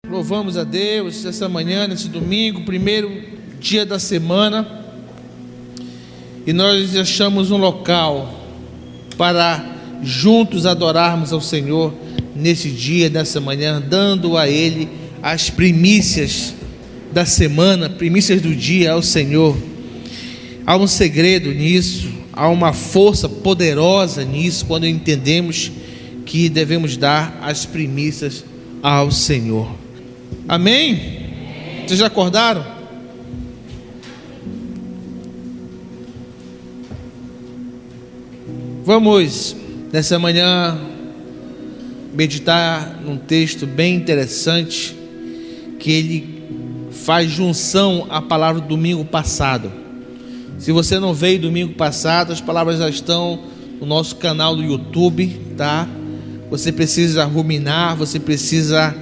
Louvamos a Deus essa manhã, nesse domingo, primeiro dia da semana, e nós achamos um local para juntos adorarmos ao Senhor nesse dia, nessa manhã, dando a Ele as primícias da semana, primícias do dia ao Senhor. Há um segredo nisso, há uma força poderosa nisso, quando entendemos que devemos dar as primícias ao Senhor. Amém? Vocês já acordaram? Vamos, nessa manhã, meditar num texto bem interessante, que ele faz junção à palavra do domingo passado. Se você não veio domingo passado, as palavras já estão no nosso canal do YouTube, tá? Você precisa ruminar, você precisa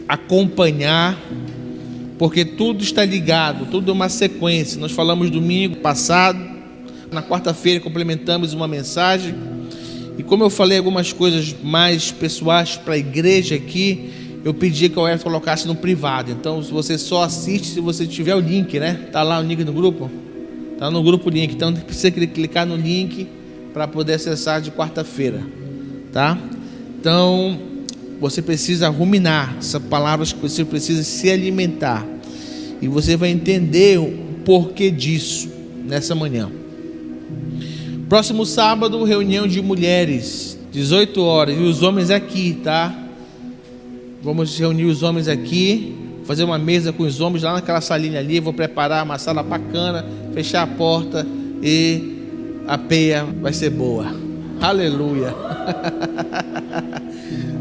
acompanhar, porque tudo está ligado, tudo é uma sequência. Nós falamos domingo passado, na quarta-feira complementamos uma mensagem, e como eu falei algumas coisas mais pessoais para a igreja aqui, eu pedi que o Everton colocasse no privado. Então, se você só assiste, se você tiver o link, né? Tá lá o link no grupo? Tá no grupo o link. Então, precisa clicar no link para poder acessar de quarta-feira, tá? Então, você precisa ruminar essas palavras, que você precisa se alimentar, e você vai entender o porquê disso nessa manhã. Próximo sábado, reunião de mulheres, 18 horas, e os homens aqui, tá? Vamos reunir os homens aqui, fazer uma mesa com os homens lá naquela salinha ali. Vou preparar uma sala bacana, fechar a porta, e a peia vai ser boa. Aleluia.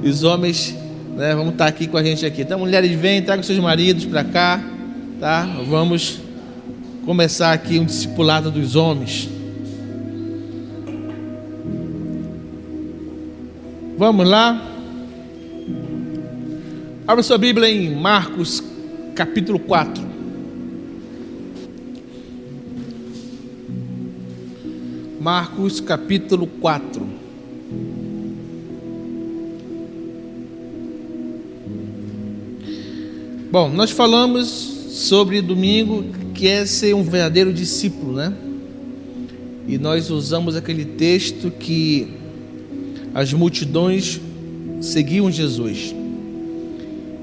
Os homens, né, vamos estar aqui com a gente aqui. Então, mulheres, vêm, tragam seus maridos para cá, tá? Vamos começar aqui um discipulado dos homens. Vamos lá. Abra sua Bíblia em Marcos capítulo 4. Marcos capítulo 4. Bom, nós falamos sobre domingo, que é ser um verdadeiro discípulo, né? E nós usamos aquele texto que as multidões seguiam Jesus.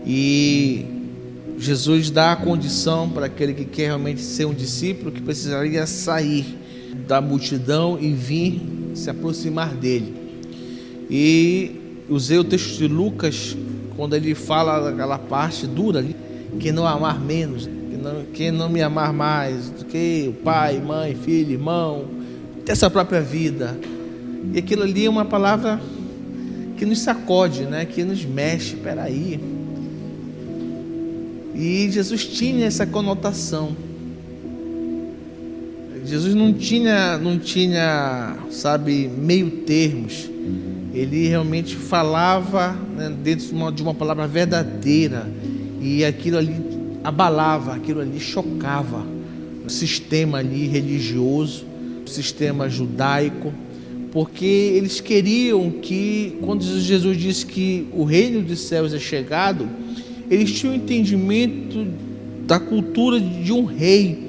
E Jesus dá a condição para aquele que quer realmente ser um discípulo, que precisaria sair da multidão e vir se aproximar dele. E usei o texto de Lucas, quando ele fala daquela parte dura ali, que não amar menos, que não me amar mais do que o pai, mãe, filho, irmão, ter essa própria vida. E aquilo ali é uma palavra que nos sacode, né? Que nos mexe. Peraí. E Jesus tinha essa conotação. Jesus não tinha, sabe, meio termos. Ele realmente falava, né, dentro de uma palavra verdadeira. E aquilo ali abalava, aquilo ali chocava o sistema ali religioso, o sistema judaico. Porque eles queriam que, quando Jesus disse que o reino dos céus é chegado, eles tinham um entendimento da cultura de um rei,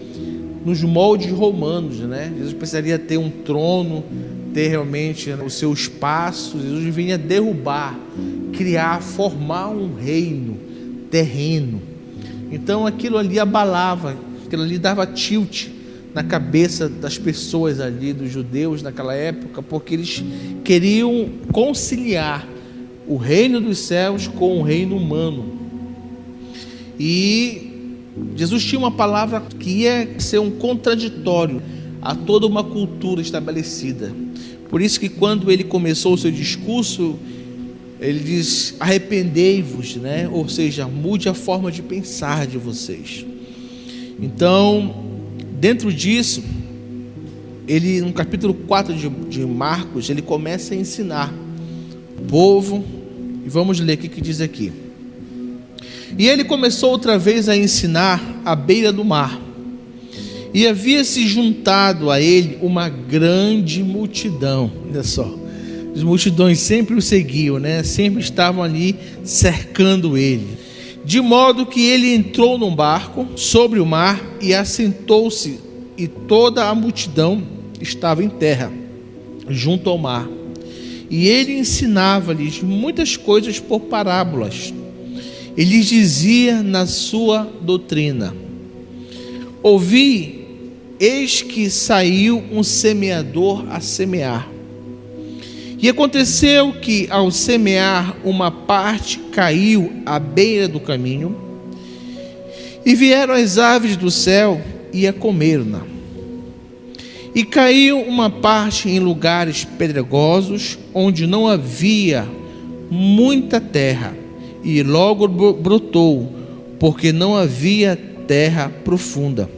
nos moldes romanos, né? Jesus precisaria ter um trono, ter realmente o seu espaço. Jesus vinha derrubar, criar, formar um reino terreno. Então aquilo ali abalava, aquilo ali dava tilt na cabeça das pessoas ali, dos judeus naquela época, porque eles queriam conciliar o reino dos céus com o reino humano. E Jesus tinha uma palavra que ia ser um contraditório a toda uma cultura estabelecida. Por isso que quando ele começou o seu discurso, ele diz: arrependei-vos, né? Ou seja, mude a forma de pensar de vocês. Então, dentro disso, ele, no capítulo 4 de Marcos, ele começa a ensinar o povo, e vamos ler o que diz aqui. E ele começou outra vez a ensinar à beira do mar, e havia se juntado a ele uma grande multidão. Olha só, As multidões sempre o seguiam, né? Sempre estavam ali cercando ele. De modo que ele entrou num barco sobre o mar e assentou-se, e toda a multidão estava em terra, junto ao mar. E ele ensinava-lhes muitas coisas por parábolas. Ele lhes dizia na sua doutrina: ouvi, eis que saiu um semeador a semear. E aconteceu que, ao semear, uma parte caiu à beira do caminho, e vieram as aves do céu e a comeram-na. E caiu uma parte em lugares pedregosos, onde não havia muita terra, e logo brotou, porque não havia terra profunda.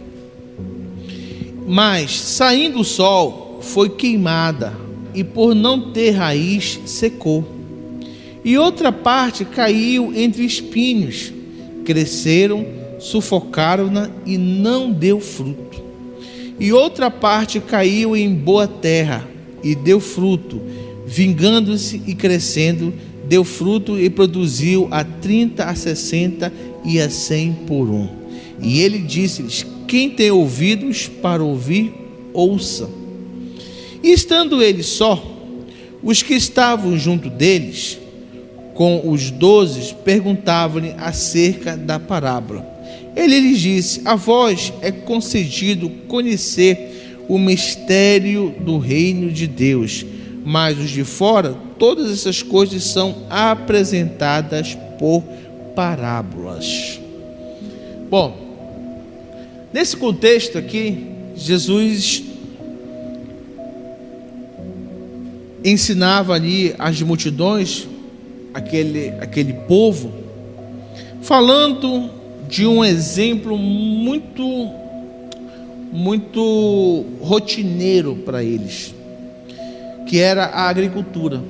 Mas, saindo o sol, foi queimada, e por não ter raiz, secou. E outra parte caiu entre espinhos, cresceram, sufocaram-na e não deu fruto. E outra parte caiu em boa terra e deu fruto, vingando-se e crescendo, deu fruto e produziu a 30, a 60 e a 100 por um. E ele disse-lhes: quem tem ouvidos para ouvir, ouça. E estando ele só, os que estavam junto deles, com os 12, perguntavam-lhe acerca da parábola. Ele lhes disse: a vós é concedido conhecer o mistério do reino de Deus, mas os de fora, todas essas coisas são apresentadas por parábolas. Bom, nesse contexto aqui, Jesus ensinava ali as multidões, aquele povo, falando de um exemplo muito rotineiro para eles, que era a agricultura.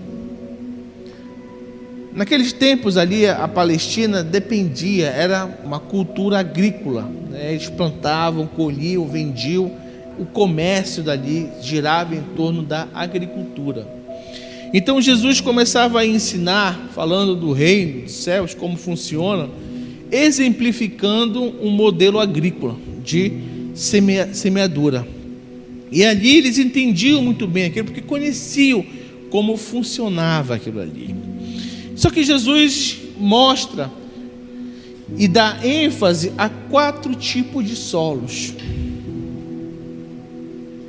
Naqueles tempos ali, a Palestina dependia, era uma cultura agrícola, né? Eles plantavam, colhiam, vendiam, o comércio dali girava em torno da agricultura. Então Jesus começava a ensinar, falando do reino dos céus, como funciona, exemplificando um modelo agrícola de semeadura. E ali eles entendiam muito bem aquilo, porque conheciam como funcionava aquilo ali. Só que Jesus mostra e dá ênfase a 4 tipos de solos.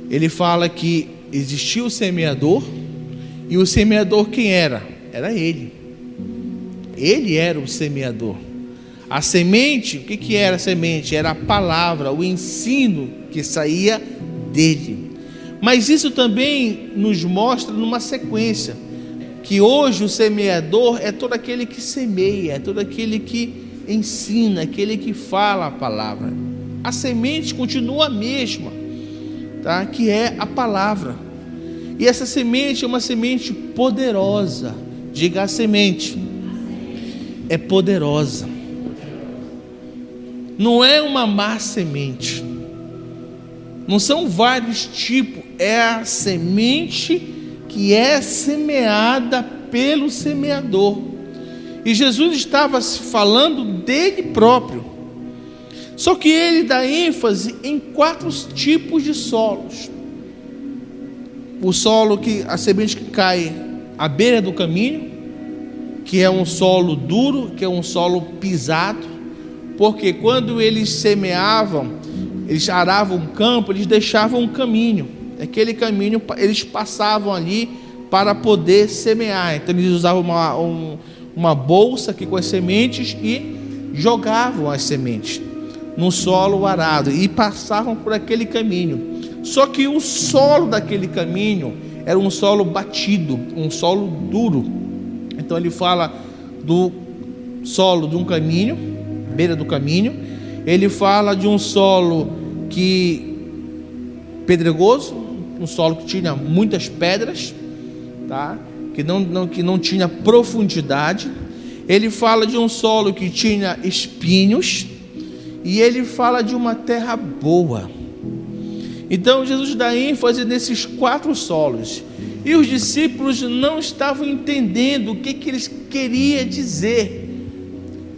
Ele fala que existia o semeador, e o semeador quem era? Era ele. Ele era o semeador. A semente, o que era a semente? Era a palavra, o ensino que saía dele. Mas isso também nos mostra numa sequência, que hoje o semeador é todo aquele que semeia, é todo aquele que ensina, aquele que fala a palavra. A semente continua a mesma, tá? Que é a palavra. E essa semente é uma semente poderosa. Diga: a semente é poderosa. Não é uma má semente. Não são vários tipos. É a semente que é semeada pelo semeador. E Jesus estava falando dele próprio. Só que ele dá ênfase em 4 tipos de solos. O solo a semente que cai à beira do caminho, que é um solo duro, que é um solo pisado, porque quando eles semeavam, eles aravam um campo, eles deixavam um caminho. Aquele caminho eles passavam ali para poder semear. Então eles usavam uma bolsa aqui com as sementes e jogavam as sementes no solo arado e passavam por aquele caminho. Só que o solo daquele caminho era um solo batido, um solo duro. Então ele fala do solo de um caminho, beira do caminho. Ele fala de um solo pedregoso, um solo que tinha muitas pedras, tá? que não tinha profundidade. Ele fala de um solo que tinha espinhos, e ele fala de uma terra boa. Então Jesus dá ênfase nesses 4 solos. E os discípulos não estavam entendendo o que eles queriam dizer.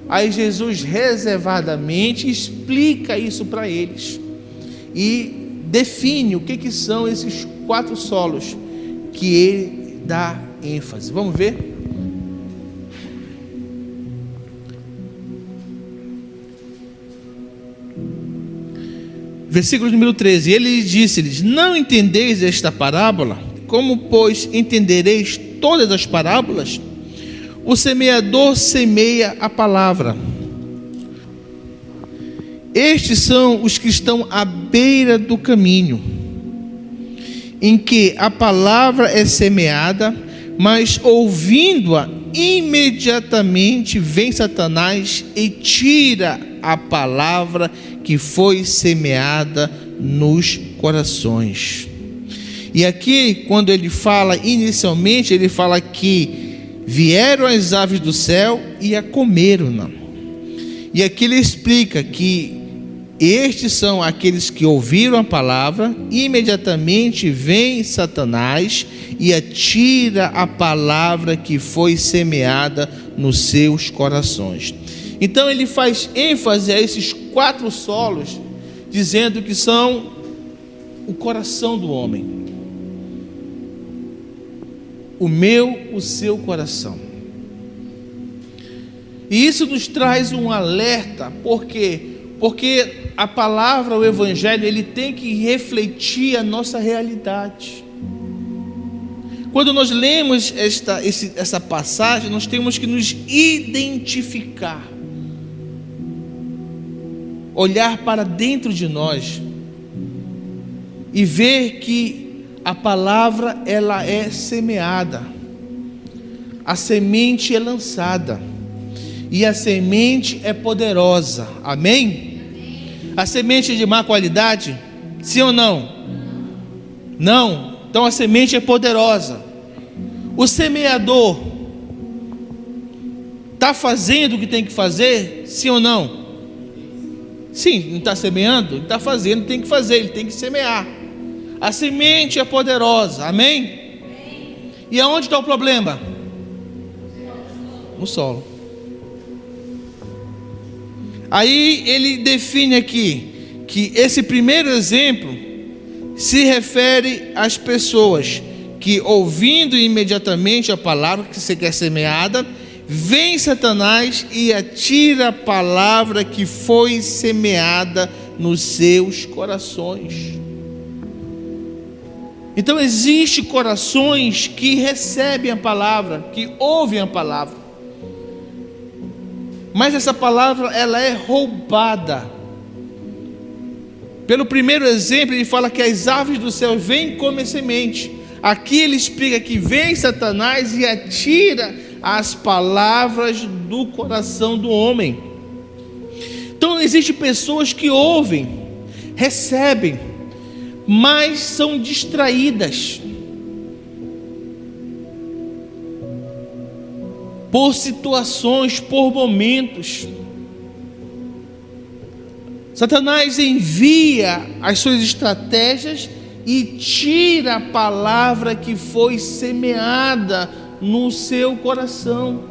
Aí Jesus reservadamente explica isso para eles e define o que são esses 4 solos que ele dá ênfase. Vamos ver? Versículo número 13. Ele disse-lhes: não entendeis esta parábola? Como, pois, entendereis todas as parábolas? O semeador semeia a palavra. Estes são os que estão à beira do caminho, em que a palavra é semeada, mas ouvindo-a, imediatamente vem Satanás e tira a palavra que foi semeada nos corações. E aqui, quando ele fala inicialmente, ele fala que vieram as aves do céu e a comeram-na. E aqui ele explica que estes são aqueles que ouviram a palavra, imediatamente vem Satanás e atira a palavra que foi semeada nos seus corações. Então ele faz ênfase a esses 4 solos, dizendo que são o coração do homem. O meu, o seu coração. E isso nos traz um alerta, porque a palavra, o evangelho, ele tem que refletir a nossa realidade. Quando nós lemos essa passagem, nós temos que nos identificar, olhar para dentro de nós e ver que a palavra, ela é semeada, a semente é lançada e a semente é poderosa. Amém? A semente é de má qualidade? Sim ou não? Não. Então a semente é poderosa. O semeador está fazendo o que tem que fazer? Sim ou não? Sim, não está semeando? Está fazendo, tem que fazer, ele tem que semear. A semente é poderosa, amém? E aonde está o problema? No solo. Aí ele define aqui que esse primeiro exemplo se refere às pessoas que, ouvindo imediatamente a palavra que você quer semeada, vem Satanás e atira a palavra que foi semeada nos seus corações. Então existem corações que recebem a palavra, que ouvem a palavra, mas essa palavra, ela é roubada. Pelo primeiro exemplo, ele fala que as aves do céu vêm e comem semente. Aqui ele explica que vem Satanás e atira as palavras do coração do homem. Então existem pessoas que ouvem, recebem, mas são distraídas por situações, por momentos. Satanás envia as suas estratégias e tira a palavra que foi semeada no seu coração.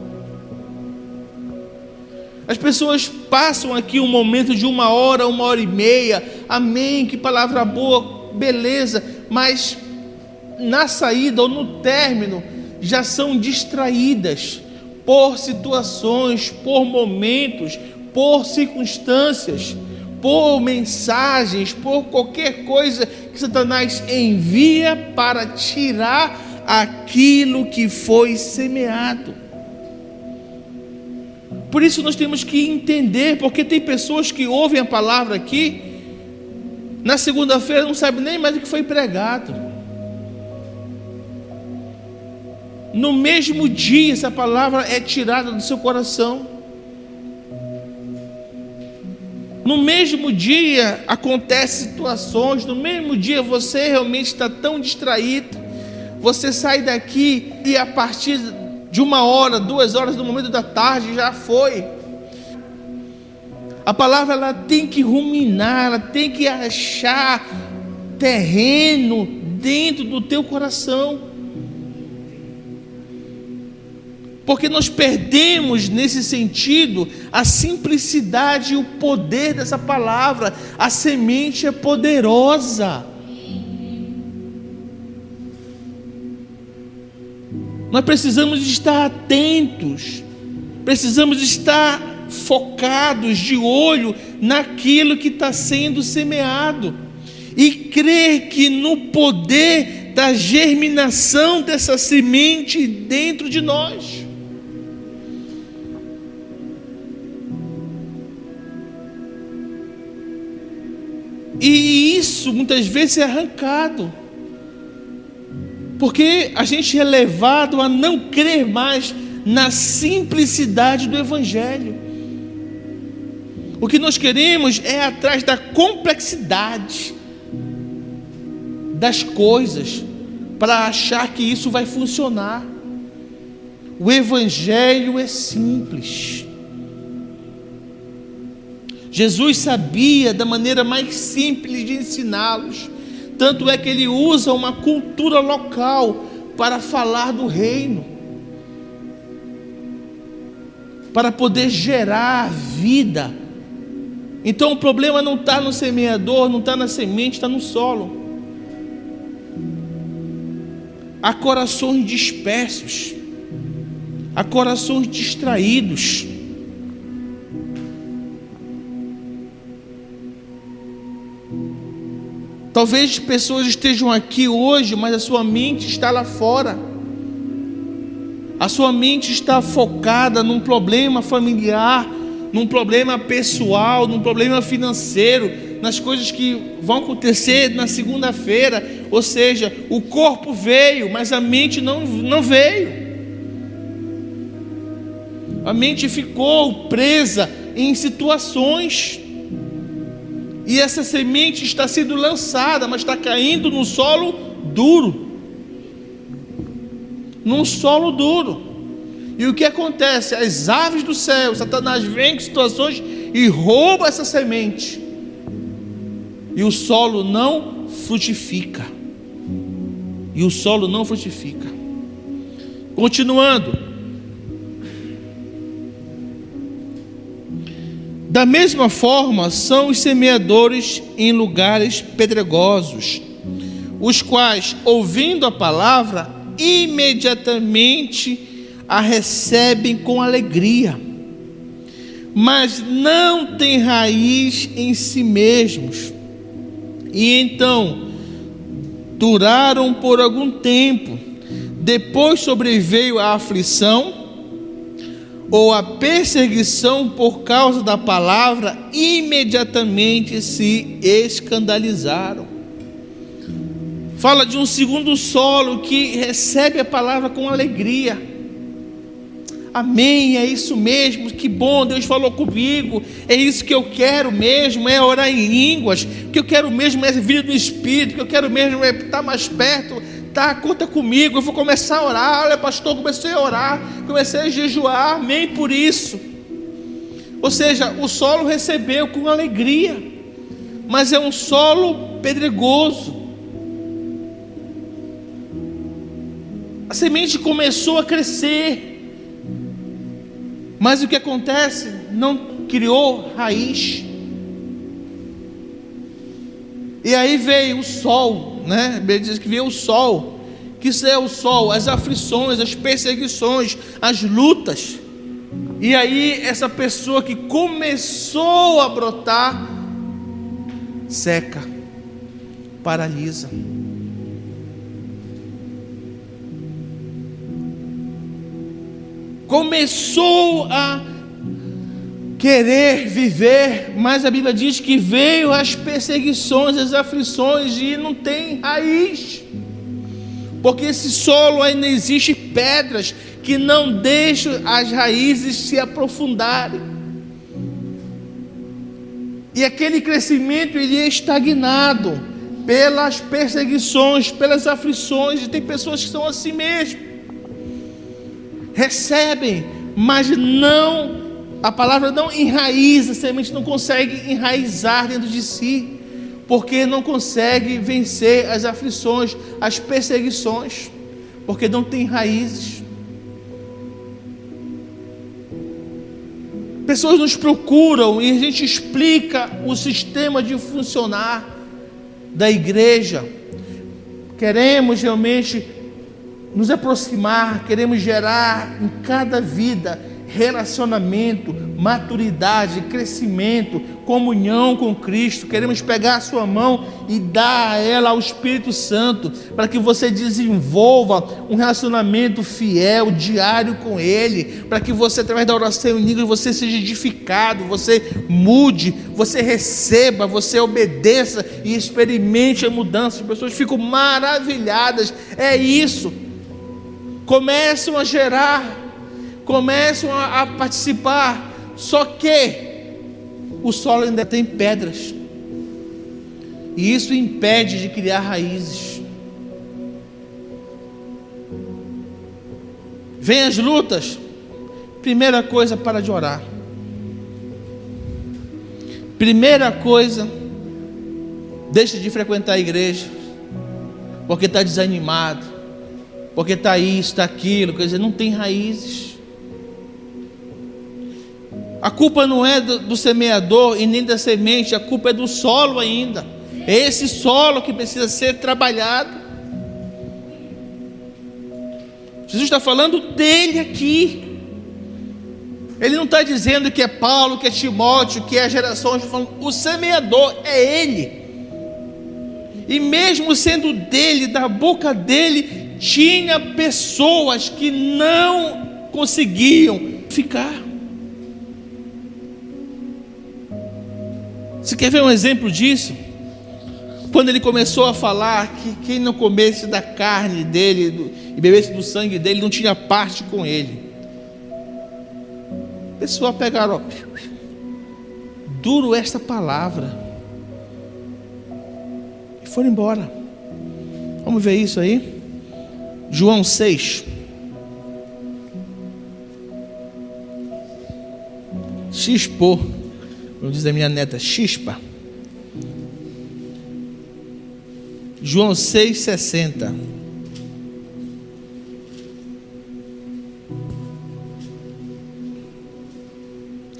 As pessoas passam aqui um momento de 1 hora, 1h30, amém, que palavra boa, beleza, mas na saída ou no término já são distraídas por situações, por momentos, por circunstâncias, por mensagens, por qualquer coisa que Satanás envia para tirar aquilo que foi semeado. Por isso nós temos que entender, porque tem pessoas que ouvem a palavra aqui, na segunda-feira não sabem nem mais o que foi pregado. No mesmo dia essa palavra é tirada do seu coração. No mesmo dia acontecem situações, no mesmo dia você realmente está tão distraído, você sai daqui e a partir de 1 hora, 2 horas no momento da tarde já foi. A palavra, ela tem que ruminar, ela tem que achar terreno dentro do teu coração. Porque nós perdemos nesse sentido a simplicidade e o poder dessa palavra. A semente é poderosa. Nós precisamos estar atentos, precisamos estar focados, de olho naquilo que está sendo semeado e crer que no poder da germinação dessa semente dentro de nós. E isso muitas vezes é arrancado, porque a gente é levado a não crer mais na simplicidade do Evangelho. O que nós queremos é atrás da complexidade das coisas, para achar que isso vai funcionar. O Evangelho é simples. Jesus sabia da maneira mais simples de ensiná-los. Tanto é que ele usa uma cultura local para falar do reino, para poder gerar vida. Então o problema não está no semeador, não está na semente, está no solo. Há corações dispersos, há corações distraídos. Talvez pessoas estejam aqui hoje, mas a sua mente está lá fora. A sua mente está focada num problema familiar, num problema pessoal, num problema financeiro, nas coisas que vão acontecer na segunda-feira. Ou seja, o corpo veio, mas a mente não veio. A mente ficou presa em situações. E essa semente está sendo lançada, mas está caindo num solo duro. Num solo duro. E o que acontece? As aves do céu, Satanás vem com situações e rouba essa semente. E o solo não frutifica. E o solo não frutifica. Continuando. Da mesma forma, são os semeadores em lugares pedregosos, os quais, ouvindo a palavra, imediatamente a recebem com alegria, mas não têm raiz em si mesmos, e então duraram por algum tempo. Depois sobreveio a aflição ou a perseguição por causa da palavra, imediatamente se escandalizaram. Fala de um segundo solo que recebe a palavra com alegria. Amém, é isso mesmo, que bom, Deus falou comigo, é isso que eu quero mesmo, é orar em línguas, o que eu quero mesmo é vida do Espírito, o que eu quero mesmo é estar mais perto. Tá, conta comigo, eu vou começar a orar. Olha, pastor, comecei a orar, comecei a jejuar, amém por isso. Ou seja, o solo recebeu com alegria, mas é um solo pedregoso. A semente começou a crescer, mas o que acontece? Não criou raiz. E aí veio o sol, né? Ele diz que veio o sol. Que isso é o sol, as aflições, as perseguições, as lutas. E aí essa pessoa que começou a brotar, seca, paralisa. Começou a querer viver, mas a Bíblia diz que veio as perseguições, as aflições e não tem raiz, porque esse solo ainda existe pedras que não deixam as raízes se aprofundarem, e aquele crescimento ele é estagnado pelas perseguições, pelas aflições, e tem pessoas que são assim mesmo, recebem, mas não, a palavra não enraiza, a semente não consegue enraizar dentro de si, porque não consegue vencer as aflições, as perseguições, porque não tem raízes. Pessoas nos procuram e a gente explica o sistema de funcionar da igreja. Queremos realmente nos aproximar, queremos gerar em cada vida relacionamento, maturidade, crescimento, comunhão com Cristo. Queremos pegar a sua mão e dar a ela ao Espírito Santo, para que você desenvolva um relacionamento fiel, diário com Ele, para que você, através da oração unida, você seja edificado, você mude, você receba, você obedeça e experimente a mudança. As pessoas ficam maravilhadas. É isso. Começam a gerar, começam a participar, só que o solo ainda tem pedras, e isso impede de criar raízes. Vem as lutas, primeira coisa, para de orar. Primeira coisa, deixa de frequentar a igreja, porque está desanimado, porque está isso, está aquilo, quer dizer, não tem raízes. A culpa não é do semeador e nem da semente, a culpa é do solo ainda. É esse solo que precisa ser trabalhado. Jesus está falando dele aqui. Ele não está dizendo que é Paulo, que é Timóteo, que é a geração. Ele está falando, o semeador é ele. E mesmo sendo dele, da boca dele, tinha pessoas que não conseguiam ficar. Você quer ver um exemplo disso? Quando ele começou a falar que quem não comesse da carne dele e bebesse do sangue dele não tinha parte com ele. O pessoal pegaram, duro esta palavra, e foram embora. Vamos ver isso aí? João 6. Xispô, como diz a minha neta, chispa. João 6,60.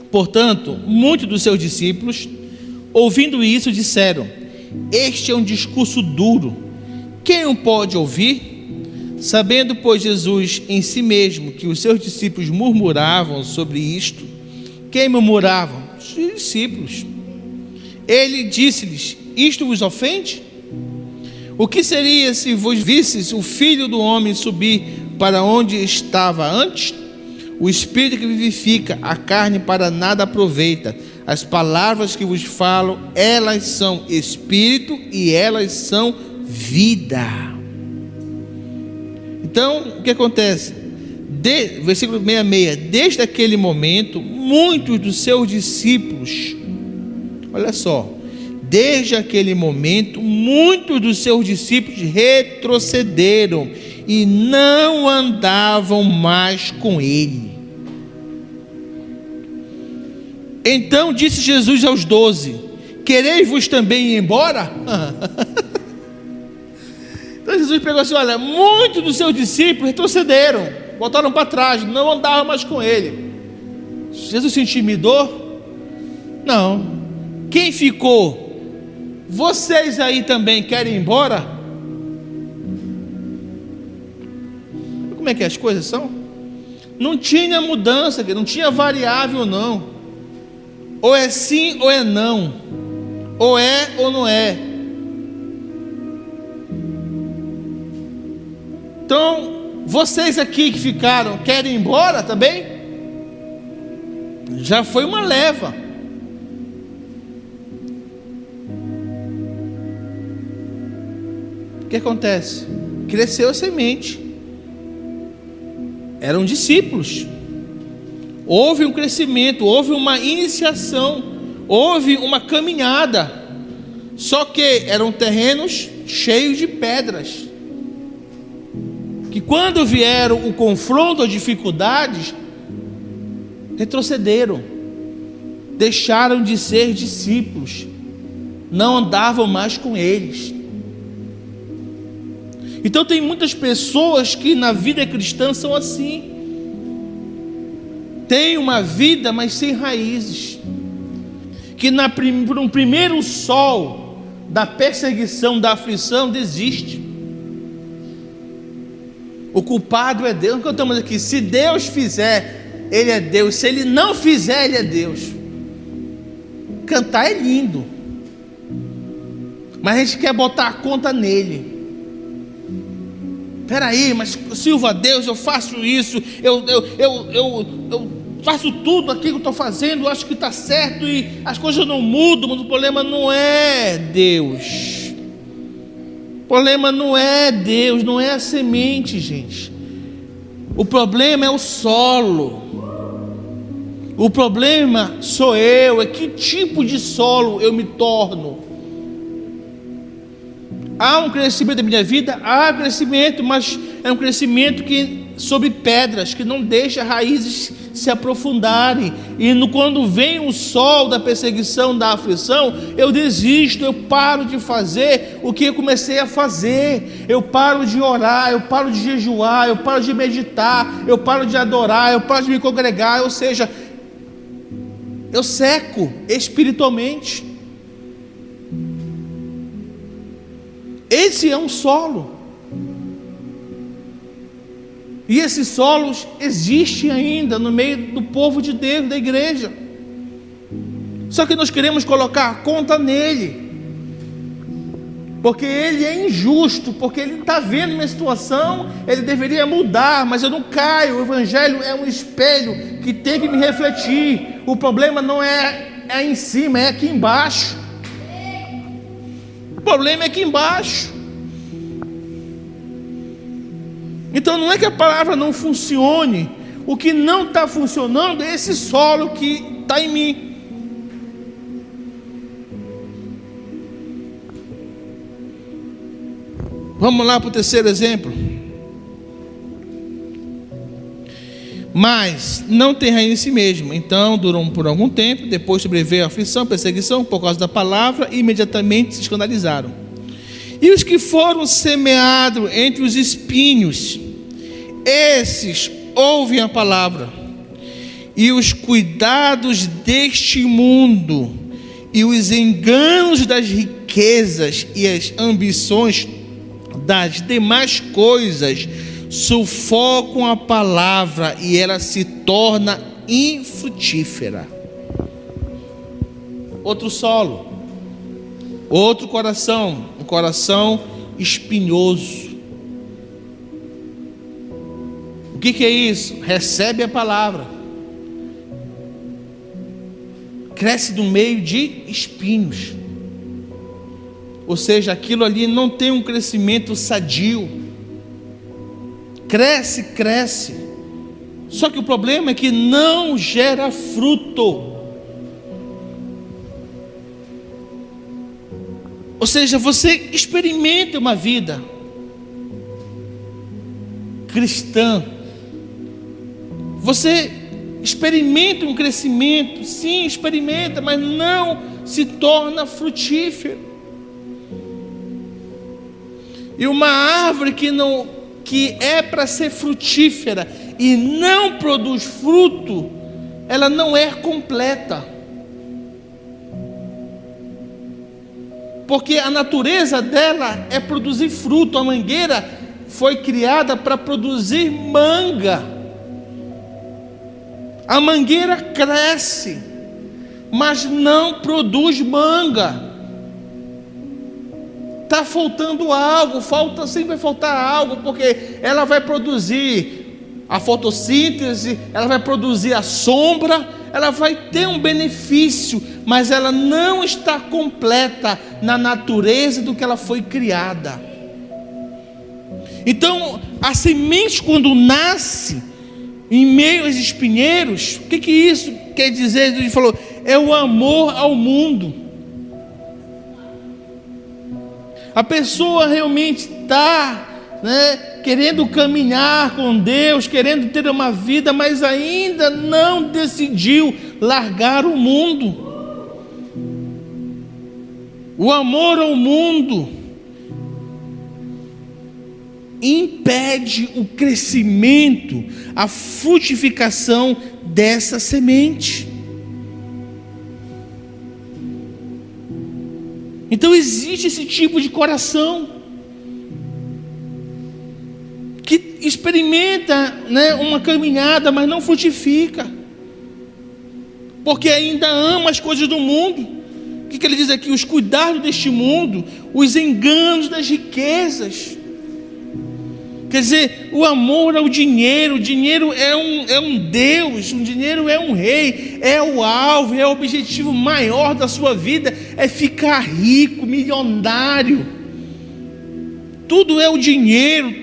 Portanto, muitos dos seus discípulos, ouvindo isso, disseram: este é um discurso duro, quem o pode ouvir? Sabendo, pois, Jesus em si mesmo que os seus discípulos murmuravam sobre isto. Quem murmuravam? Os discípulos. Ele disse-lhes: isto vos ofende? O que seria se vos visseis o Filho do Homem subir para onde estava antes? O Espírito que vivifica, a carne para nada aproveita. As palavras que vos falo, elas são Espírito e elas são vida. Então, o que acontece? Versículo 66. Desde aquele momento, muitos dos seus discípulos, olha só, desde aquele momento, muitos dos seus discípulos retrocederam e não andavam mais com ele. Então disse Jesus aos 12: quereis-vos também ir embora? Então Jesus pegou assim: olha, muitos dos seus discípulos retrocederam, voltaram para trás, não andavam mais com ele. Jesus se intimidou? Não. Quem ficou? Vocês aí também querem ir embora? Como é que as coisas são? Não tinha mudança, não tinha variável não. Ou é sim ou é não. Ou é ou não é. Então, vocês aqui que ficaram, querem ir embora também? Já foi uma leva. O que acontece? Cresceu a semente. Eram discípulos. Houve um crescimento, houve uma iniciação, houve uma caminhada. Só que eram terrenos cheios de pedras, que quando vieram o confronto, as dificuldades, retrocederam, deixaram de ser discípulos, não andavam mais com eles. Então tem muitas pessoas que na vida cristã são assim. tem uma vida, mas sem raízes, que no primeiro sol da perseguição, da aflição, desiste. O culpado é Deus. Cantamos aqui: se Deus fizer, Ele é Deus; se Ele não fizer, Ele é Deus. Cantar é lindo, mas a gente quer botar a conta nele. Peraí, mas sirvo a Deus, eu faço isso, eu faço tudo aquilo que eu estou fazendo, eu acho que está certo e as coisas não mudam. Mas o problema não é Deus, o problema não é Deus, não é a semente, gente. O problema é o solo, o problema sou eu, é que tipo de solo eu me torno. Há um crescimento da minha vida, há crescimento, mas é um crescimento que sobre pedras, que não deixa raízes se aprofundarem. E quando vem o sol da perseguição, da aflição, eu desisto, eu paro de fazer o que eu comecei a fazer. Eu paro de orar, eu paro de jejuar, eu paro de meditar, eu paro de adorar, eu paro de me congregar. Ou seja, eu seco espiritualmente. Esse é um solo, e esses solos existem ainda no meio do povo de Deus, da igreja. Só que nós queremos colocar a conta nele, porque ele é injusto, porque ele está vendo minha situação, ele deveria mudar, mas eu não caio. O evangelho é um espelho que tem que me refletir. O problema não é em cima, é aqui embaixo. O problema é aqui embaixo. Então não é que a palavra não funcione, o que não está funcionando é esse solo que está em mim. Vamos lá para o terceiro exemplo. Mas não tem raiz em si mesmo. Então durou por algum tempo, depois sobreveio a aflição, perseguição por causa da palavra, e imediatamente se escandalizaram. E os que foram semeados entre os espinhos, esses ouvem a palavra, e os cuidados deste mundo, e os enganos das riquezas, e as ambições das demais coisas, sufocam a palavra, e ela se torna infrutífera. Outro solo, outro coração, um coração espinhoso. O que é isso? Recebe a palavra, cresce no meio de espinhos, ou seja, aquilo ali não tem um crescimento sadio. Cresce, só que o problema é que não gera fruto. Ou seja, você experimenta uma vida cristã, você experimenta um crescimento, sim, experimenta, mas não se torna frutífero. E uma árvore que é para ser frutífera e não produz fruto, ela não é completa, porque a natureza dela é produzir fruto. A mangueira foi criada para produzir manga. A mangueira cresce, mas não produz manga. Está faltando algo, sempre vai faltar algo, porque ela vai produzir a fotossíntese, ela vai produzir a sombra, ela vai ter um benefício, mas ela não está completa na natureza do que ela foi criada. Então, a semente, quando nasce em meio aos espinheiros, o que isso quer dizer? Ele falou, é o amor ao mundo. A pessoa realmente está, querendo caminhar com Deus, querendo ter uma vida, mas ainda não decidiu largar o mundo. O amor ao mundo impede o crescimento, a frutificação dessa semente. Então existe esse tipo de coração que experimenta, uma caminhada, mas não frutifica, porque ainda ama as coisas do mundo. O que ele diz aqui? Os cuidados deste mundo, os enganos das riquezas. Quer dizer, o amor ao dinheiro. O dinheiro é um Deus, o dinheiro é um rei, é o alvo, é o objetivo maior da sua vida, é ficar rico, milionário. Tudo é o dinheiro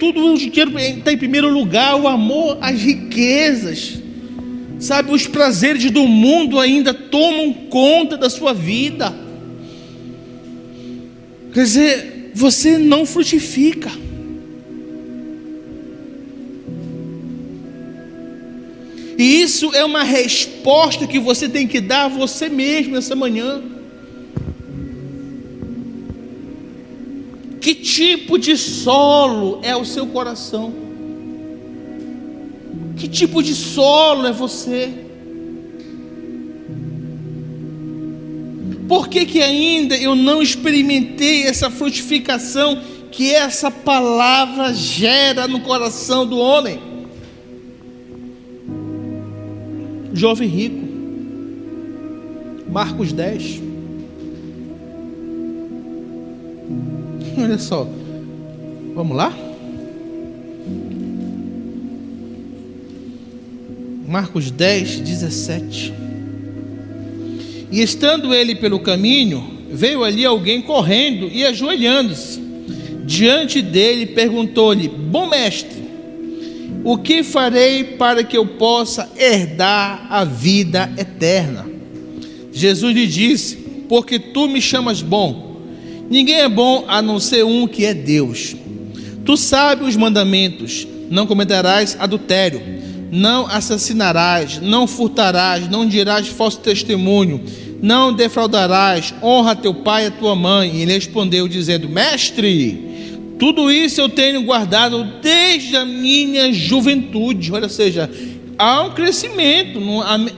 está em primeiro lugar. O amor às riquezas, sabe, os prazeres do mundo ainda tomam conta da sua vida. Quer dizer, você não frutifica. E isso é uma resposta que você tem que dar a você mesmo nessa manhã. Que tipo de solo é o seu coração? Que tipo de solo é você? Por que ainda eu não experimentei essa frutificação que essa palavra gera no coração do homem? Jovem rico, Marcos 10. Olha só, vamos lá? Marcos 10, 17. E estando ele pelo caminho, veio ali alguém correndo e ajoelhando-se diante dele, perguntou-lhe: bom mestre, o que farei para que eu possa herdar a vida eterna? Jesus lhe disse: porque tu me chamas bom? Ninguém é bom a não ser um, que é Deus. Tu sabes os mandamentos: não cometerás adultério, não assassinarás, não furtarás, não dirás falso testemunho, não defraudarás, honra teu pai e a tua mãe. E ele respondeu dizendo: mestre, tudo isso eu tenho guardado desde a minha juventude. Olha, ou seja, há um crescimento,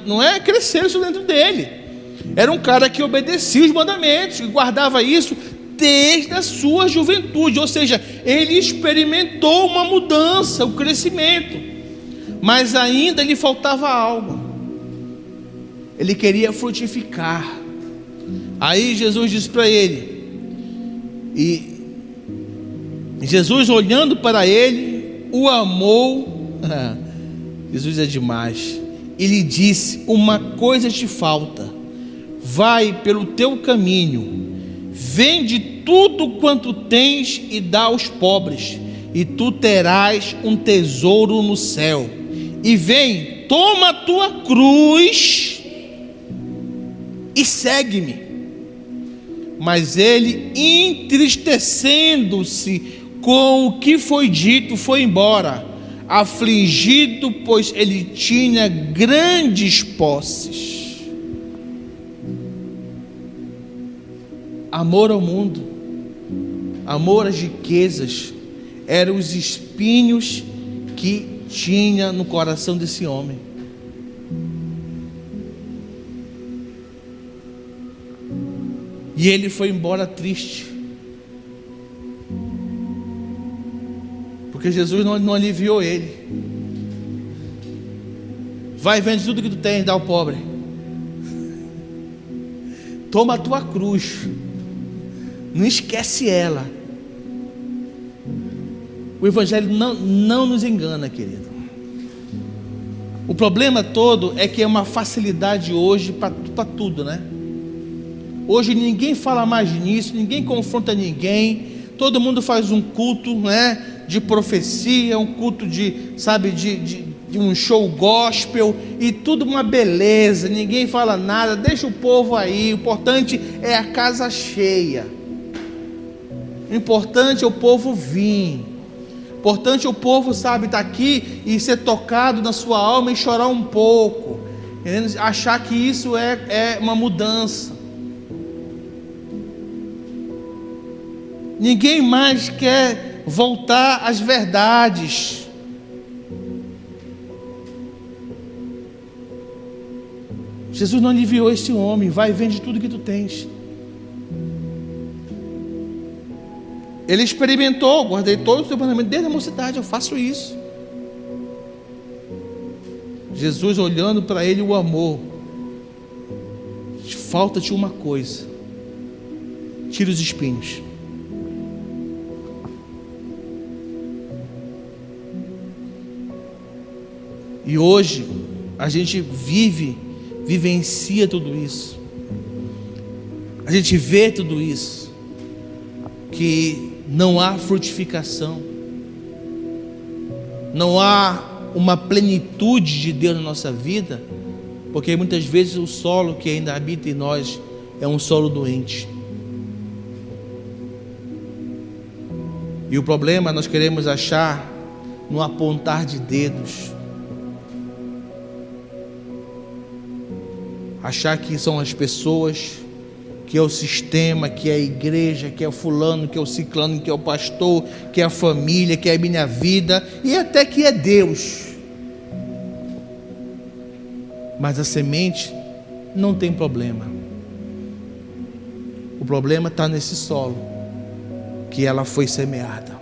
não é crescer isso dentro dele. Era um cara que obedecia os mandamentos, que guardava isso desde a sua juventude. Ou seja, ele experimentou uma mudança, um crescimento, mas ainda lhe faltava algo. Ele queria frutificar. Aí Jesus disse para ele, e Jesus, olhando para ele, o amou. Jesus é demais. Ele disse: uma coisa te falta, vai pelo teu caminho, vende tudo quanto tens e dá aos pobres, e tu terás um tesouro no céu. E vem, toma a tua cruz e segue-me. Mas ele, entristecendo-se com o que foi dito, foi embora, afligido, pois ele tinha grandes posses. Amor ao mundo, amor às riquezas, eram os espinhos que tinha no coração desse homem. E ele foi embora triste, porque Jesus não aliviou ele. Vai, vende tudo que tu tens, dá ao pobre. Toma a tua cruz, não esquece ela. O Evangelho não nos engana, querido. O problema todo é que é uma facilidade hoje para tudo, né? Hoje ninguém fala mais nisso, ninguém confronta ninguém. Todo mundo faz um culto, né, de profecia, um culto de um show gospel, e tudo uma beleza, ninguém fala nada, deixa o povo aí. O importante é a casa cheia, o importante é o povo vir, o importante é o povo, estar aqui e ser tocado na sua alma e chorar um pouco, entendeu? Achar que isso é uma mudança. Ninguém mais quer voltar às verdades. Jesus não aliviou esse homem: vai e vende tudo que tu tens. Ele experimentou: guardei todo o teu mandamento desde a mocidade, eu faço isso. Jesus, olhando para ele, o amor: falta-te uma coisa, tira os espinhos. E hoje a gente vivencia tudo isso, a gente vê tudo isso, que não há frutificação, não há uma plenitude de Deus na nossa vida, porque muitas vezes o solo que ainda habita em nós é um solo doente. E o problema nós queremos achar no apontar de dedos, achar que são as pessoas, que é o sistema, que é a igreja, que é o fulano, que é o ciclano, que é o pastor, que é a família, que é a minha vida, e até que é Deus. Mas a semente não tem problema. O problema está nesse solo que ela foi semeada.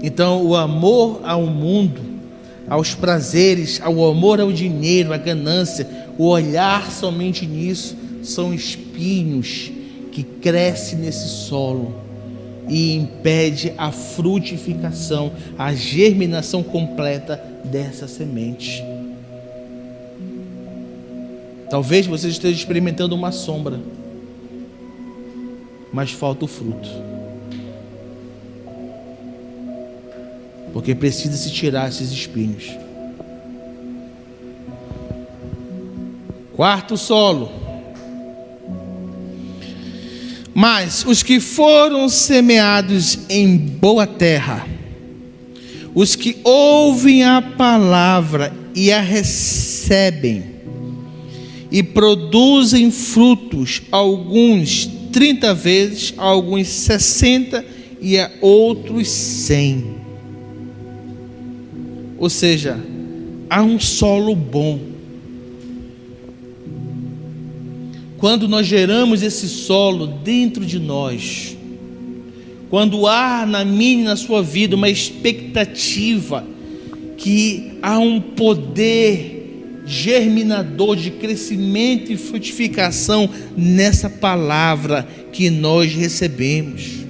Então o amor ao mundo, aos prazeres, ao amor ao dinheiro, à ganância, o olhar somente nisso, são espinhos que crescem nesse solo e impede a frutificação, a germinação completa dessa semente. Talvez você esteja experimentando uma sombra, mas falta o fruto, porque precisa se tirar esses espinhos. Quarto solo: mas os que foram semeados em boa terra, os que ouvem a palavra e a recebem e produzem frutos, alguns 30 vezes, alguns 60 e a outros 100. Ou seja, há um solo bom. Quando nós geramos esse solo dentro de nós, quando há na minha e na sua vida uma expectativa que há um poder germinador de crescimento e frutificação nessa palavra que nós recebemos,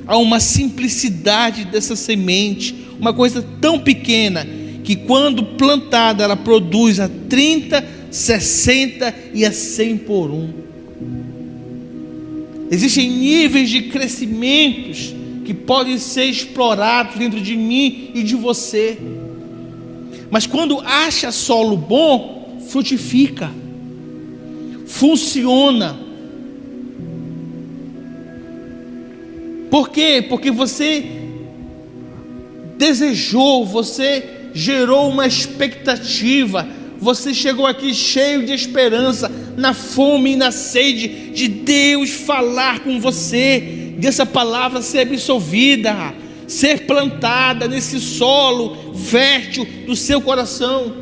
há uma simplicidade dessa semente, uma coisa tão pequena que quando plantada ela produz a 30, 60 e a 100 por um. Existem níveis de crescimentos que podem ser explorados dentro de mim e de você, mas quando acha solo bom, frutifica, funciona. Por quê? Porque você desejou, você gerou uma expectativa, você chegou aqui cheio de esperança, na fome e na sede de Deus falar com você, dessa palavra ser absolvida, ser plantada nesse solo fértil do seu coração,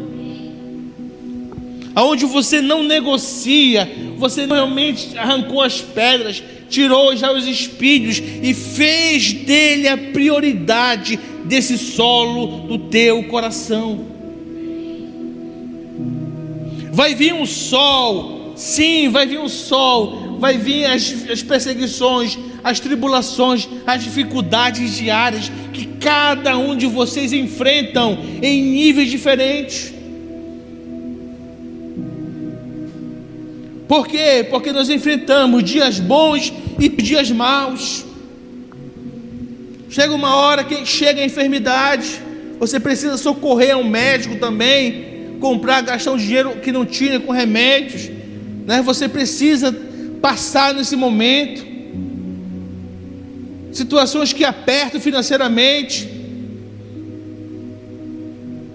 aonde você não negocia, você realmente arrancou as pedras, tirou já os espinhos e fez dele a prioridade desse solo do teu coração. Vai vir um sol, sim, vai vir um sol, vai vir as perseguições, as tribulações, as dificuldades diárias que cada um de vocês enfrentam em níveis diferentes. Por quê? Porque nós enfrentamos dias bons e dias maus. Chega uma hora que chega a enfermidade, você precisa socorrer a um médico também, comprar, gastar um dinheiro que não tinha com remédios, né? Você precisa passar nesse momento, situações que apertam financeiramente,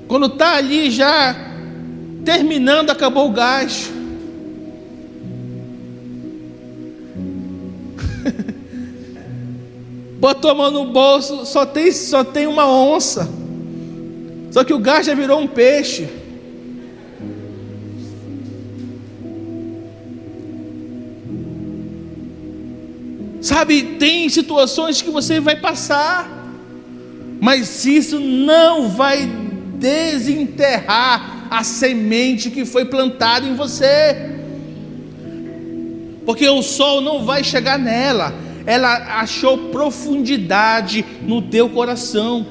quando está ali já terminando, acabou o gás. botou a mão no bolso, só tem uma onça. Só que o gás já virou um peixe. Sabe, tem situações que você vai passar, mas isso não vai desenterrar a semente que foi plantada em você, porque o sol não vai chegar nela. Ela achou profundidade no teu coração,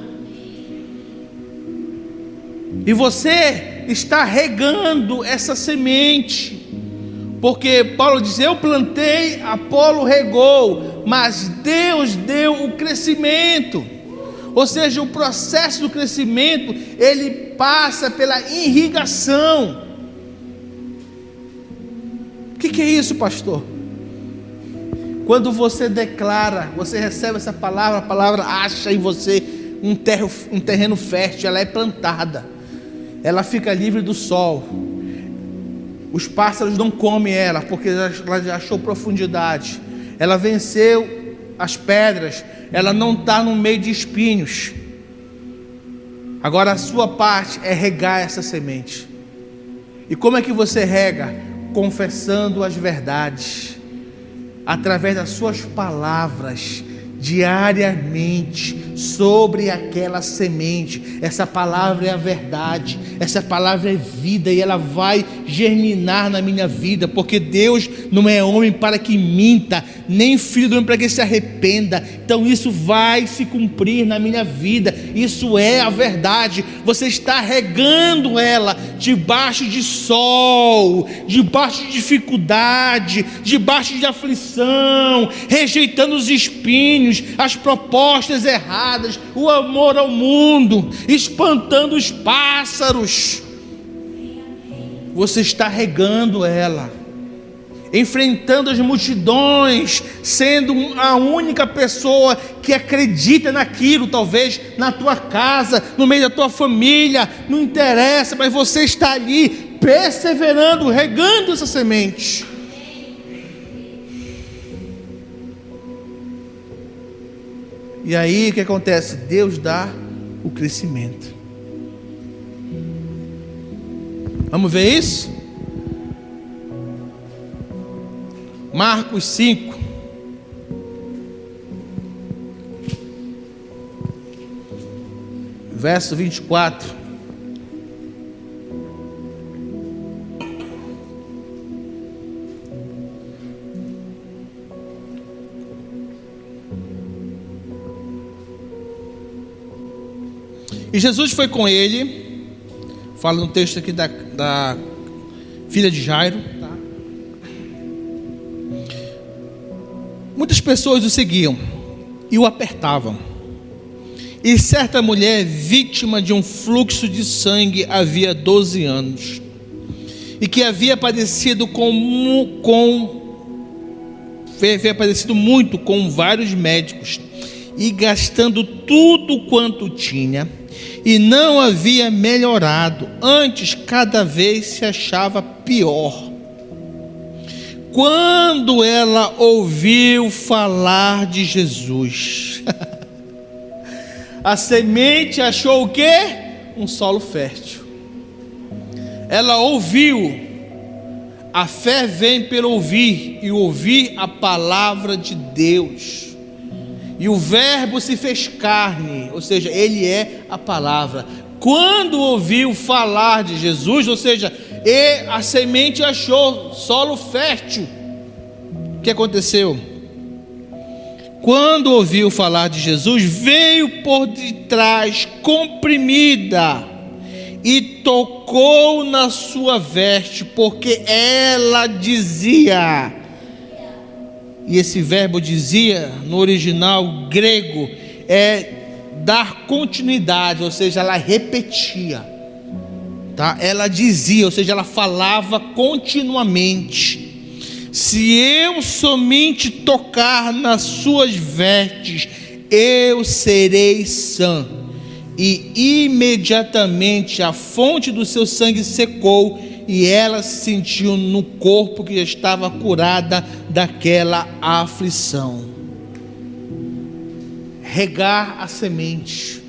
e você está regando essa semente. Porque Paulo diz: eu plantei, Apolo regou, mas Deus deu o crescimento. Ou seja, o processo do crescimento, ele passa pela irrigação. O que é isso, pastor? Quando você declara, você recebe essa palavra, a palavra acha em você um terreno fértil, ela é plantada, ela fica livre do sol. Os pássaros não comem ela, porque ela já achou profundidade. Ela venceu as pedras. Ela não está no meio de espinhos. Agora a sua parte é regar essa semente. E como é que você rega? Confessando as verdades, através das suas palavras, diariamente, sobre aquela semente. Essa palavra é a verdade, essa palavra é vida, e ela vai germinar na minha vida, porque Deus não é homem para que minta, nem filho do homem para que se arrependa. Então isso vai se cumprir na minha vida, isso é a verdade. Você está regando ela debaixo de sol, debaixo de dificuldade, debaixo de aflição, rejeitando os espinhos, as propostas erradas, o amor ao mundo, espantando os pássaros. Você está regando ela, enfrentando as multidões, sendo a única pessoa que acredita naquilo, talvez na tua casa, no meio da tua família, não interessa, mas você está ali perseverando, regando essa semente. E aí o que acontece? Deus dá o crescimento. Vamos ver isso? Marcos 5. Verso 24. E Jesus foi com ele, fala no texto aqui da filha de Jairo, tá? Muitas pessoas o seguiam e o apertavam. E certa mulher, vítima de um fluxo de sangue havia 12 anos, e que havia padecido muito com vários médicos, e gastando tudo quanto tinha, e não havia melhorado, antes cada vez se achava pior. Quando ela ouviu falar de Jesus, a semente achou o quê? Um solo fértil. Ela ouviu. A fé vem pelo ouvir, e ouvir a palavra de Deus. E o verbo se fez carne, ou seja, ele é a palavra. Quando ouviu falar de Jesus, ou seja, a semente achou solo fértil. O que aconteceu? Quando ouviu falar de Jesus, veio por detrás, comprimida, e tocou na sua veste, porque ela dizia. E esse verbo dizia, no original grego, é dar continuidade, ou seja, ela repetia, tá? Ela dizia, ou seja, ela falava continuamente: se eu somente tocar nas suas vestes, eu serei sã. E imediatamente a fonte do seu sangue secou, e ela se sentiu no corpo que já estava curada daquela aflição. regar a semente.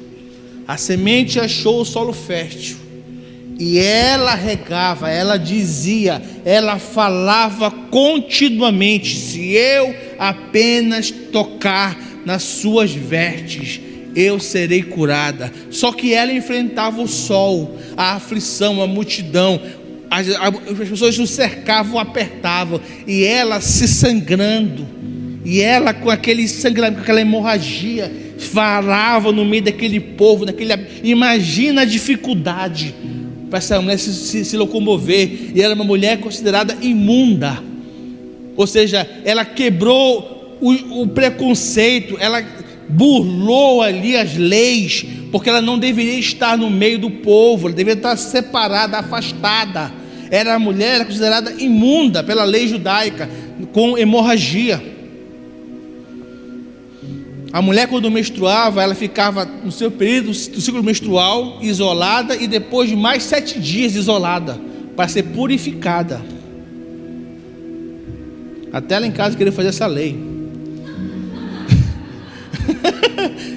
A semente achou o solo fértil, e ela regava, ela dizia, ela falava continuamente: se eu apenas tocar nas suas vestes, eu serei curada. Só que ela enfrentava o sol, a aflição, a multidão, as pessoas o cercavam, o apertavam, e ela se sangrando, e ela com aquele sangramento, com aquela hemorragia, falava no meio daquele povo, imagina a dificuldade para essa mulher se locomover. E era uma mulher considerada imunda, ou seja, ela quebrou o preconceito, ela burlou ali as leis, porque ela não deveria estar no meio do povo, ela deveria estar separada, afastada. Era a mulher, era considerada imunda pela lei judaica, com hemorragia. A mulher, quando menstruava, ela ficava no seu período do ciclo menstrual isolada, e depois de mais 7 dias isolada, para ser purificada. Até lá em casa queria fazer essa lei.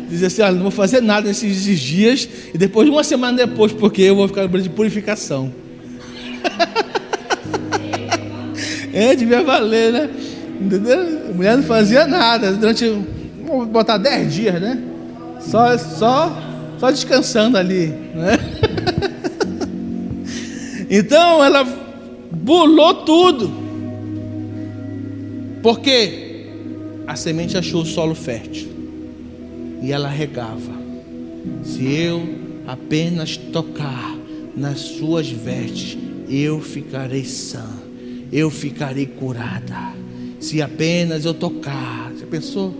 Dizia assim: não vou fazer nada nesses dias, e depois de uma semana depois, porque eu vou ficar no período de purificação. Devia valer, né? Entendeu? A mulher não fazia nada durante, vamos botar 10 dias, né? Só descansando ali, né? Então ela burlou tudo, porque a semente achou o solo fértil, e ela regava: se eu apenas tocar nas suas vestes, eu ficarei sã, eu ficarei curada. Se apenas eu tocar. Você pensou?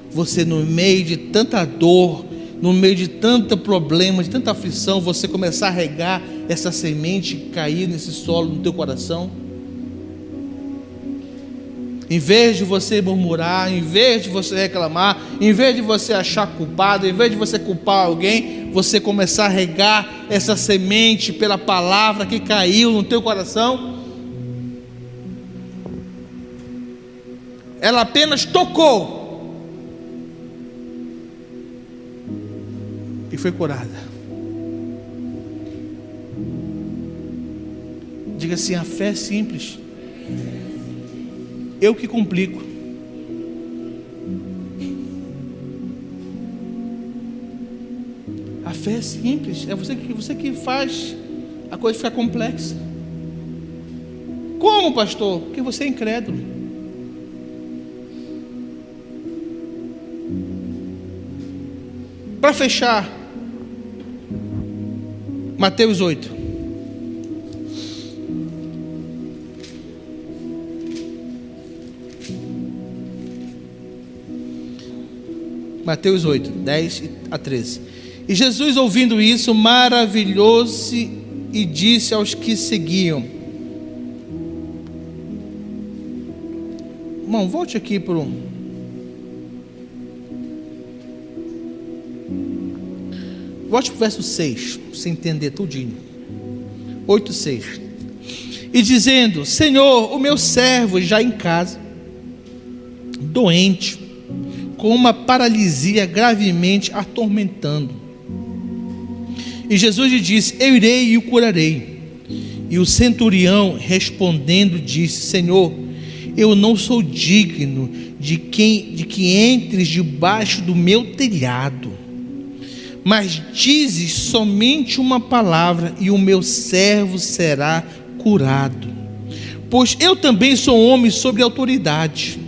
Você, no meio de tanta dor, no meio de tanto problema, de tanta aflição, você começar a regar essa semente e cair nesse solo no teu coração? Em vez de você murmurar, em vez de você reclamar, em vez de você achar culpado, em vez de você culpar alguém, você começar a regar essa semente pela palavra que caiu no teu coração. Ela apenas tocou e foi curada. Diga assim: a fé é simples, eu que complico. A fé é simples, é você que faz a coisa ficar complexa. Como, pastor? Porque você é incrédulo. Para fechar, Mateus 8. Mateus 8, 10 a 13. E Jesus, ouvindo isso, maravilhou-se e disse aos que seguiam. Irmão, volte aqui para o... Volte para o verso 6, para você entender tudinho. 8, 6. E dizendo: Senhor, o meu servo já em casa, doente, com uma paralisia gravemente atormentando. E Jesus lhe disse: eu irei e o curarei. E o centurião respondendo disse: Senhor, eu não sou digno de que entres debaixo do meu telhado, mas dizes somente uma palavra e o meu servo será curado. Pois eu também sou homem sobre autoridade,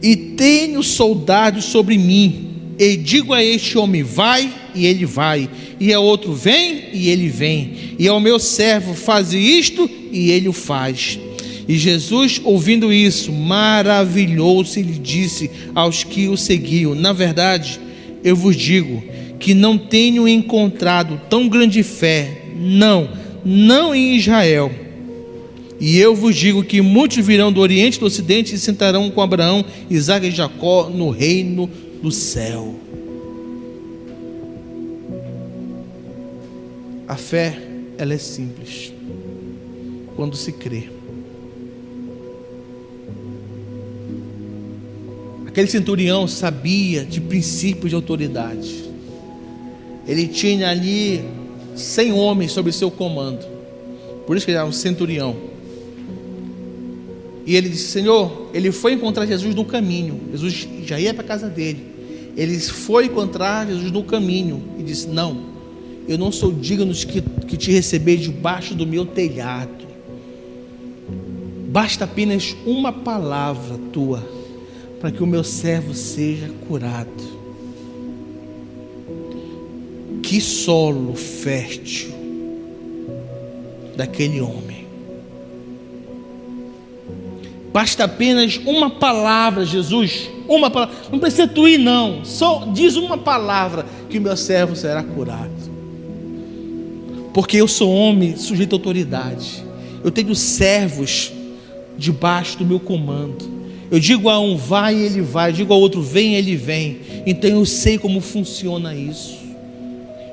e tenho soldados sobre mim, e digo a este homem: vai, e ele vai, e a outro: vem, e ele vem, e ao meu servo: faze isto, e ele o faz. E Jesus, ouvindo isso, maravilhou-se e lhe disse aos que o seguiam: na verdade, eu vos digo que não tenho encontrado tão grande fé, não em Israel. E eu vos digo que muitos virão do Oriente e do Ocidente e se sentarão com Abraão, Isaque e Jacó no reino do céu. A fé, ela é simples quando se crê. Aquele centurião sabia de princípios de autoridade. Ele tinha ali 100 homens sob seu comando. Por isso que ele era um centurião. E ele disse: Senhor, ele foi encontrar Jesus no caminho. Jesus já ia para a casa dele. Ele foi encontrar Jesus no caminho e disse: não, eu não sou digno que te receber debaixo do meu telhado. Basta apenas uma palavra tua para que o meu servo seja curado. Que solo fértil daquele homem. Basta apenas uma palavra, Jesus, uma palavra, não precisa tu ir não, só diz uma palavra que o meu servo será curado. Porque eu sou homem sujeito à autoridade, eu tenho servos debaixo do meu comando. Eu digo a um vai, ele vai, eu digo ao outro vem, ele vem. Então eu sei como funciona isso.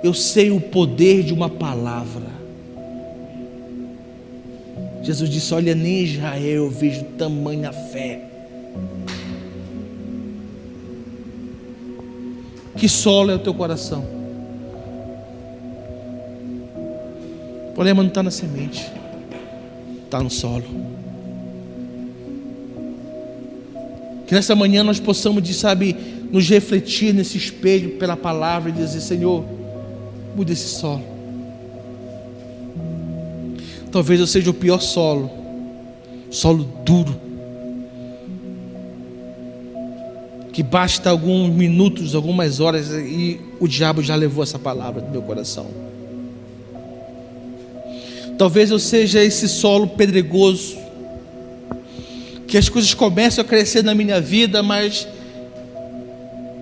Eu sei o poder de uma palavra. Jesus disse: olha, nem em Israel eu vejo tamanha fé. Que solo é o teu coração? O problema não está na semente, está no solo. Que nessa manhã nós possamos, nos refletir nesse espelho pela palavra e dizer: Senhor, muda esse solo. Talvez eu seja o pior solo duro, que basta alguns minutos, algumas horas e o diabo já levou essa palavra do meu coração. Talvez eu seja esse solo pedregoso, que as coisas começam a crescer na minha vida, mas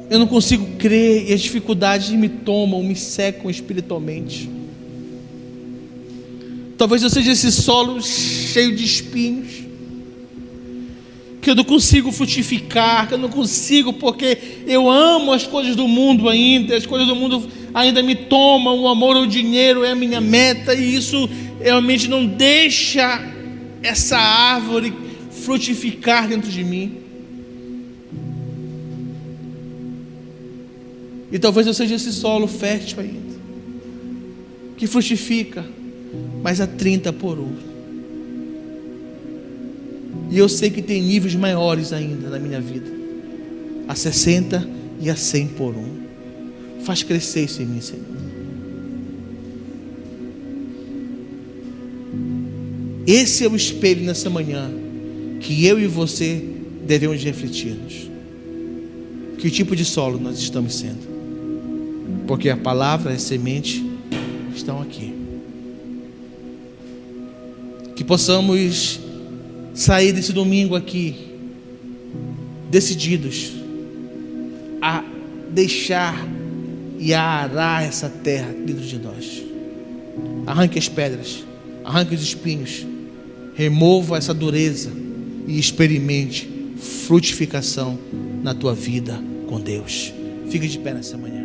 eu não consigo crer e as dificuldades me tomam, me secam espiritualmente. Talvez eu seja esse solo cheio de espinhos, que eu não consigo frutificar, que eu não consigo, porque eu amo as coisas do mundo ainda, as coisas do mundo ainda me tomam, o amor ao dinheiro é a minha meta, e isso realmente não deixa essa árvore frutificar dentro de mim. E talvez eu seja esse solo fértil ainda, que frutifica, mas a 30 por 1. E eu sei que tem níveis maiores ainda na minha vida, a 60 e a 100 por 1. Faz crescer isso em mim, Senhor. Esse é o espelho nessa manhã que eu e você devemos refletir-nos. Que tipo de solo nós estamos sendo? Porque a palavra e a semente estão aqui. Que possamos sair desse domingo aqui decididos a deixar e a arar essa terra dentro de nós. Arranque as pedras, arranque os espinhos, remova essa dureza e experimente frutificação na tua vida com Deus. Fique de pé nessa manhã.